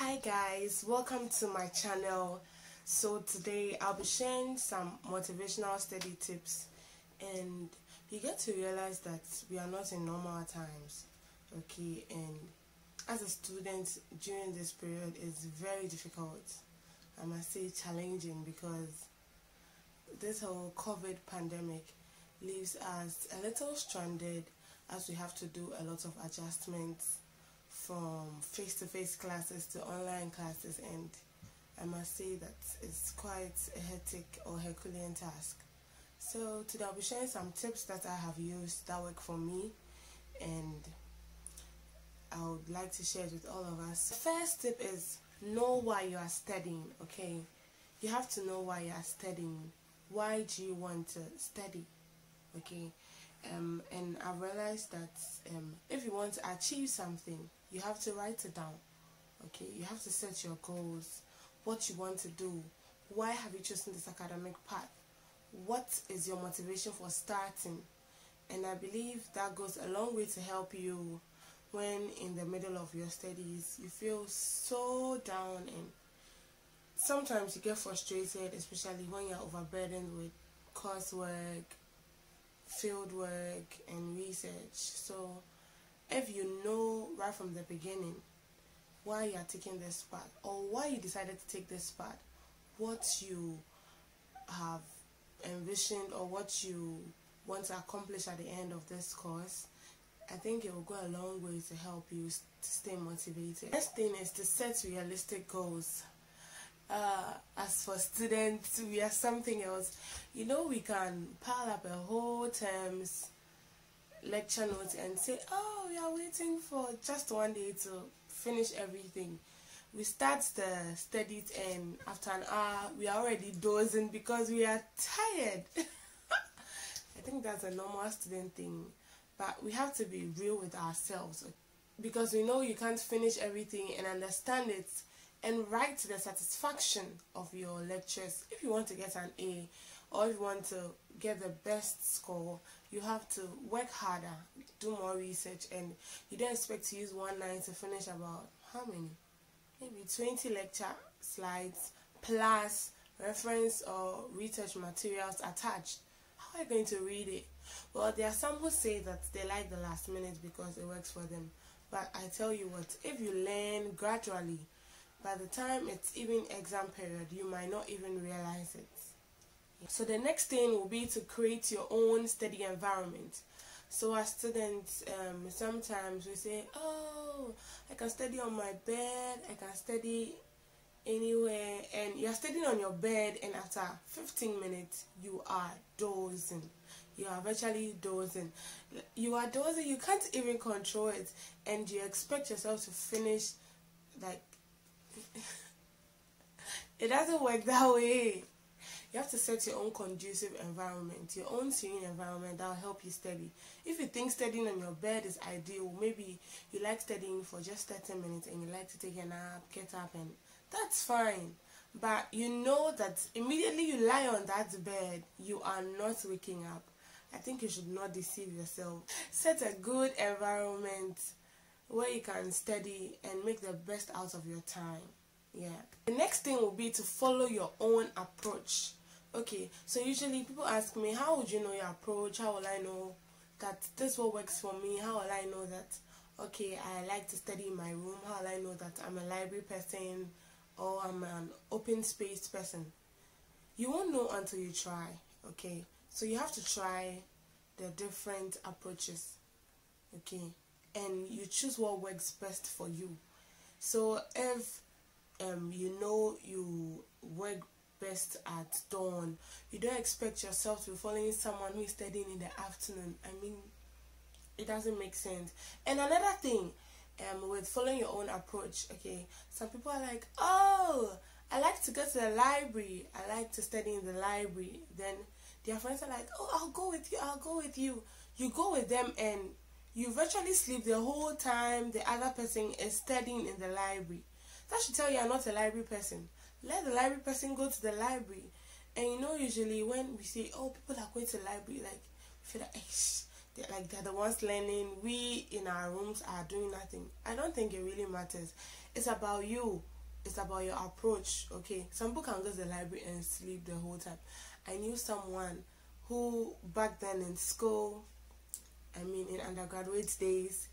Hi guys, welcome to my channel. So today I'll be sharing some motivational study tips, and you get to realize that we are not in normal times, okay? And as a student during this period, it's very difficult. I must say challenging, because this whole COVID pandemic leaves us a little stranded, as we have to do a lot of adjustments from face-to-face classes to online classes, and I must say that it's quite a hectic or Herculean task. So today I'll be sharing some tips that I have used that work for me, and I would like to share it with all of us. The first tip is know why you are studying, okay? You have to know why you are studying. Why do you want to study, okay? And I realized that if you want to achieve something, you have to write it down, okay? You have to set your goals, what you want to do, why have you chosen this academic path, what is your motivation for starting. And I believe that goes a long way to help you when in the middle of your studies you feel so down, and sometimes you get frustrated, especially when you're overburdened with coursework, field work and research. So if you know right from the beginning why you are taking this path, or why you decided to take this path, what you have envisioned or what you want to accomplish at the end of this course, I think it will go a long way to help you to stay motivated. Next thing is to set realistic goals. As for students, we are something else. You know, we can pile up a whole term's lecture notes and say, oh, we are waiting for just one day to finish everything. We start the studies, and after an hour we are already dozing because we are tired. I think that's a normal student thing, but we have to be real with ourselves, because we know you can't finish everything and understand it and write to the satisfaction of your lectures. If you want to get an A, or if you want to get the best score, you have to work harder, do more research, and you don't expect to use one night to finish about how many? Maybe 20 lecture slides plus reference or research materials attached. How are you going to read it? Well, there are some who say that they like the last minute because it works for them. But I tell you what, if you learn gradually, by the time it's even exam period, you might not even realize it. So the next thing will be to create your own study environment. So as students, sometimes we say, oh, I can study on my bed, I can study anywhere, and you're studying on your bed, and after 15 minutes you are dozing. You are virtually dozing. You are dozing, you can't even control it, and you expect yourself to finish like it doesn't work that way. You have to set your own conducive environment, your own serene environment that will help you study. If you think studying on your bed is ideal, maybe you like studying for just 30 minutes and you like to take a nap, get up, and that's fine. But you know that immediately you lie on that bed, you are not waking up. I think you should not deceive yourself. Set a good environment where you can study and make the best out of your time. Yeah. The next thing will be to follow your own approach. Okay, so usually people ask me, how would you know your approach? How will I know that this what works for me? How will I know that, okay, I like to study in my room? How will I know that I'm a library person or I'm an open space person? You won't know until you try, okay? So you have to try the different approaches, okay? And you choose what works best for you. So if you know you work best at dawn, you don't expect yourself to be following someone who is studying in the afternoon. I mean, it doesn't make sense. And another thing, with following your own approach, okay, some people are like, oh, I like to go to the library, I like to study in the library. Then their friends are like, oh, I'll go with you, I'll go with you. You go with them and you virtually sleep the whole time the other person is studying in the library. That should tell you are not a library person. Let the library person go to the library. And you know, usually when we say, oh, people are going to the library, like, we feel like, they're the ones learning. We in our rooms are doing nothing. I don't think it really matters. It's about you. It's about your approach. Okay, some people can go to the library and sleep the whole time. I knew someone who back then in school, I mean in undergraduate days,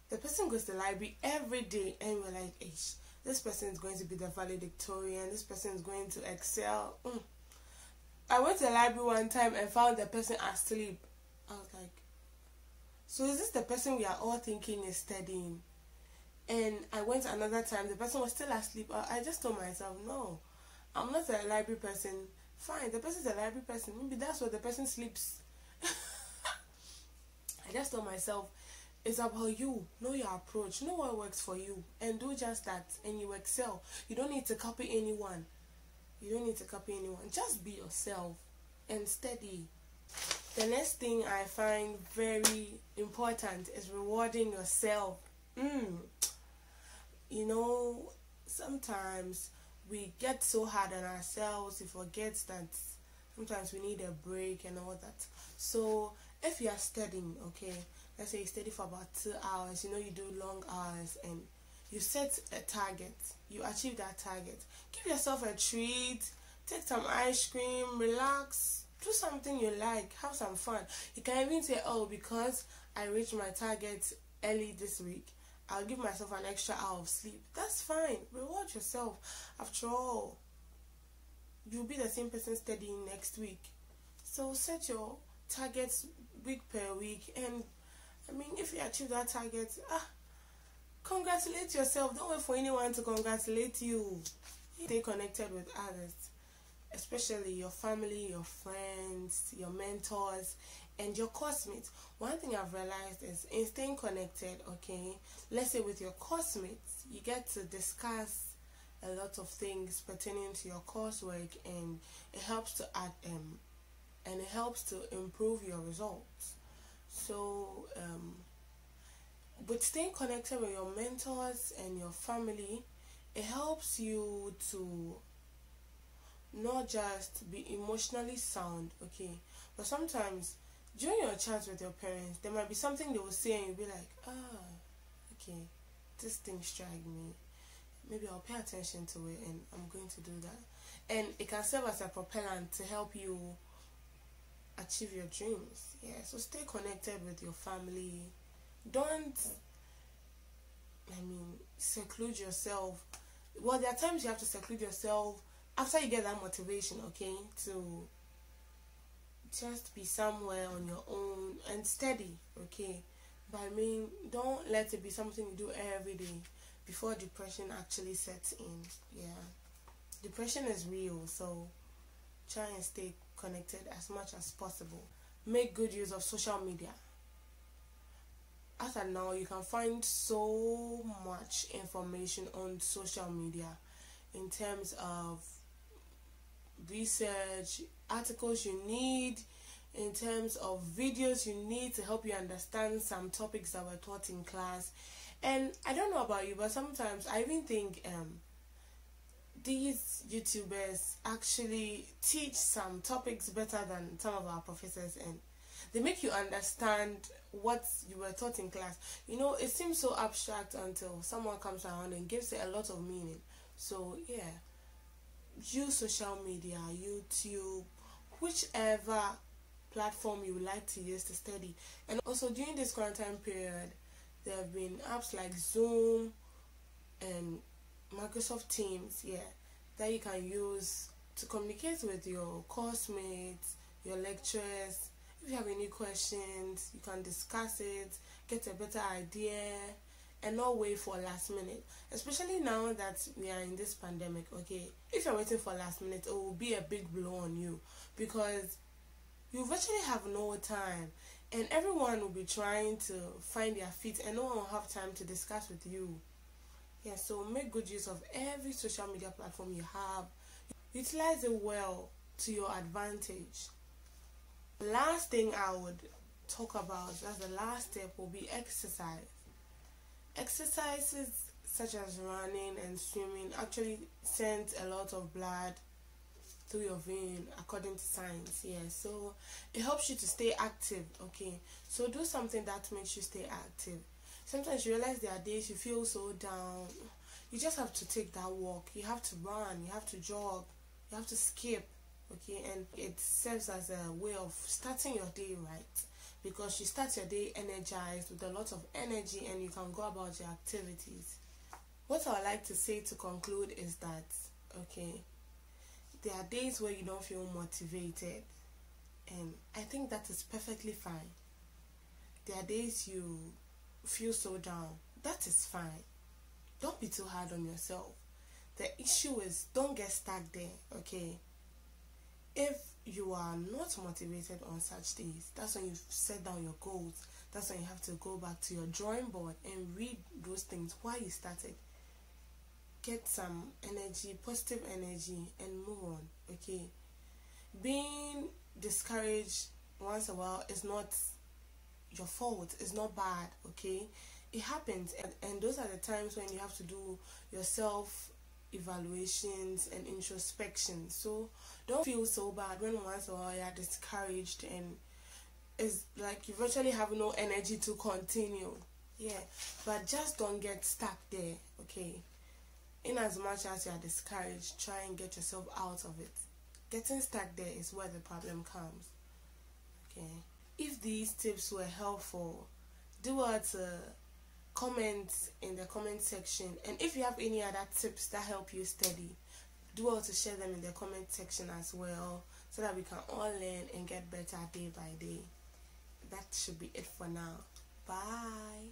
the person goes to the library every day, and we're like, "Ish, this person is going to be the valedictorian. This person is going to excel." I went to the library one time and found the person asleep. I was like, "So is this the person we are all thinking is studying?" And I went another time. The person was still asleep. I just told myself, "No, I'm not a library person." Fine, the person's a library person. Maybe that's where the person sleeps. I just told myself, it's about you. Know your approach. Know what works for you. And do just that. And you excel. You don't need to copy anyone. You don't need to copy anyone. Just be yourself and steady. The next thing I find very important is rewarding yourself. You know, sometimes we get so hard on ourselves, we forget that sometimes we need a break and all that. So if you are studying, okay, let's say you study for about 2 hours, you know, you do long hours, and you set a target, you achieve that target, give yourself a treat, take some ice cream, relax, do something you like, have some fun. You can even say, "Oh, because I reached my target early this week, I'll give myself an extra hour of sleep." That's fine. Reward yourself. After all, you'll be the same person studying next week. So set your targets week per week, and I mean, if you achieve that target, congratulate yourself. Don't wait for anyone to congratulate you. Stay connected with others, especially your family, your friends, your mentors, and your classmates. One thing I've realized is in staying connected, okay, let's say with your classmates, you get to discuss a lot of things pertaining to your coursework, and it helps to add and it helps to improve your results. So with staying connected with your mentors and your family, it helps you to not just be emotionally sound, okay, but sometimes during your chats with your parents, there might be something they will say and you'll be like, okay, this thing struck me. Maybe I'll pay attention to it and I'm going to do that. And it can serve as a propellant to help you achieve your dreams. Yeah, so stay connected with your family. Don't, seclude yourself. Well, there are times you have to seclude yourself after you get that motivation, okay, to just be somewhere on your own and steady, okay. But don't let it be something you do every day before depression actually sets in. Yeah, depression is real, so try and stay connected as much as possible. Make good use of social media. As of now, you can find so much information on social media in terms of research, articles you need, in terms of videos you need to help you understand some topics that were taught in class. And I don't know about you, but sometimes I even think these YouTubers actually teach some topics better than some of our professors, and they make you understand what you were taught in class. You know, it seems so abstract until someone comes around and gives it a lot of meaning. So yeah, use social media, YouTube, whichever platform you would like to use to study. And also during this quarantine period, there have been apps like Zoom and Microsoft Teams, that you can use to communicate with your course mates, your lecturers. If you have any questions, you can discuss it, get a better idea, and not wait for last minute. Especially now that we are in this pandemic, okay? If you're waiting for last minute, it will be a big blow on you, because you virtually have no time, and everyone will be trying to find their feet, and no one will have time to discuss with you. Yeah, so make good use of every social media platform you have. Utilize it well to your advantage. The last thing I would talk about, that's the last step, will be exercise. Exercises such as running and swimming actually send a lot of blood through your vein according to science. So it helps you to stay active, okay. So do something that makes you stay active. Sometimes you realize there are days you feel so down, You just have to take that walk. You have to run, you have to jog, you have to skip, okay? And it serves as a way of starting your day right, because you start your day energized with a lot of energy and you can go about your activities. What I would like to say to conclude is that, okay, there are days where you don't feel motivated, and I think that is perfectly fine. There are days you feel so down. That is fine. Don't be too hard on yourself. The issue is, don't get stuck there, okay? If you are not motivated on such days, that's when you set down your goals. That's when you have to go back to your drawing board and read those things why you started. Get some energy, positive energy, and move on, okay? Being discouraged once in a while is not your fault. It's not bad, okay? It happens, and those are the times when you have to do your self evaluations and introspection. So don't feel so bad when once in a while you're discouraged and it's like you virtually have no energy to continue. Yeah, but just don't get stuck there, okay? In as much as you are discouraged, try and get yourself out of it. Getting stuck there is where the problem comes, okay? If these tips were helpful, do well to comment in the comment section, and if you have any other tips that help you study, do well to share them in the comment section as well, so that we can all learn and get better day by day. That should be it for now. Bye.